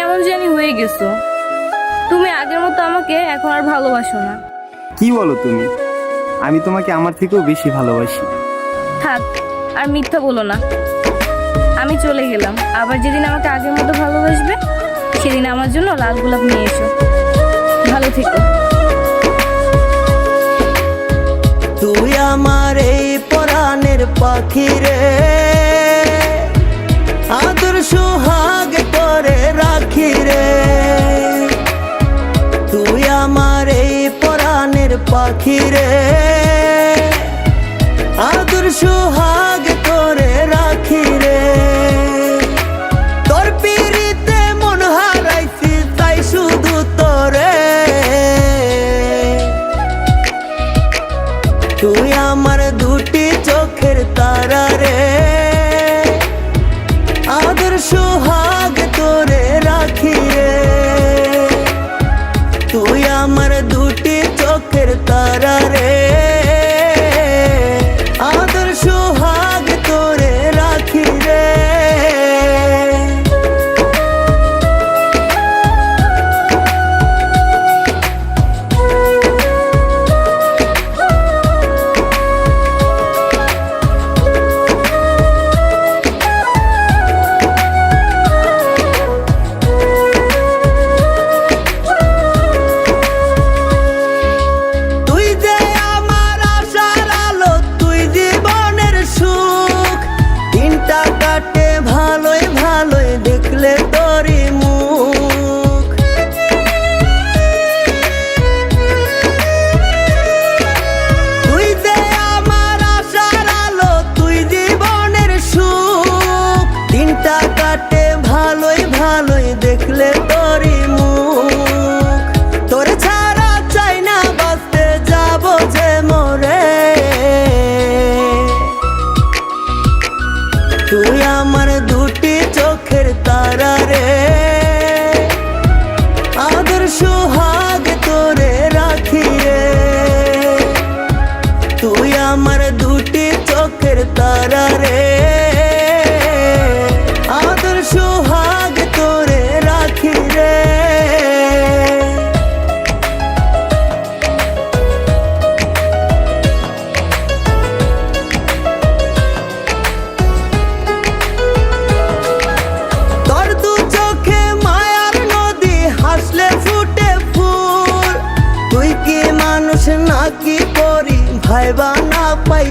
কেমন জানি হয়ে গেছো। তুমি আগের মতো আমাকে এখন আর ভালোবাসো না। কি বলো তুমি? আমি তোমাকে আমার থেকেও বেশি ভালোবাসি। থাক, আর মিথ্যা বলো না। আমি চলে গেলাম। আবার যেদিন আমাকে আগের মতো ভালোবাসবে সেদিন আমার জন্য লাল গোলাপ নিয়ে এসো। ভালো থেকো। তুই আমার এই পরাণের পাখি রে, আদর সোহাগ করে রাখি রে। তুই আমার এই পরাণের পাখি রে, আদর সোহাগ করে রাখি রে। তোর পিরিতে মন হারাইছি তাই শুধু তোরে। তুই আমার দুটি চোখের তারা রে, আদর সোহাগ তোরে রাখি রে। তুই আমার দুটি চোখের তারা রে, আদর সোহাগ তোরে রাখি রে। ভালোই ভালোই দেখলে তোরি মুখ, তুই দে আমার আশার আলো, তুই জীবনের সুখ। দিনটা কাটে ভালোই ভালোই দেখলে তোরি মুখ। তোরে ছাড়া চাই না বাঁচতে যাবো যে মরে। তুই আমার দুটি চোখের তারা রে, আদর সোহাগ তোরে রাখি রে। তুই আমার দুটি চোখের তারা রে, আদর সোহাগ তোরে রাখি রে। নাকি করি ভাইবা না পাই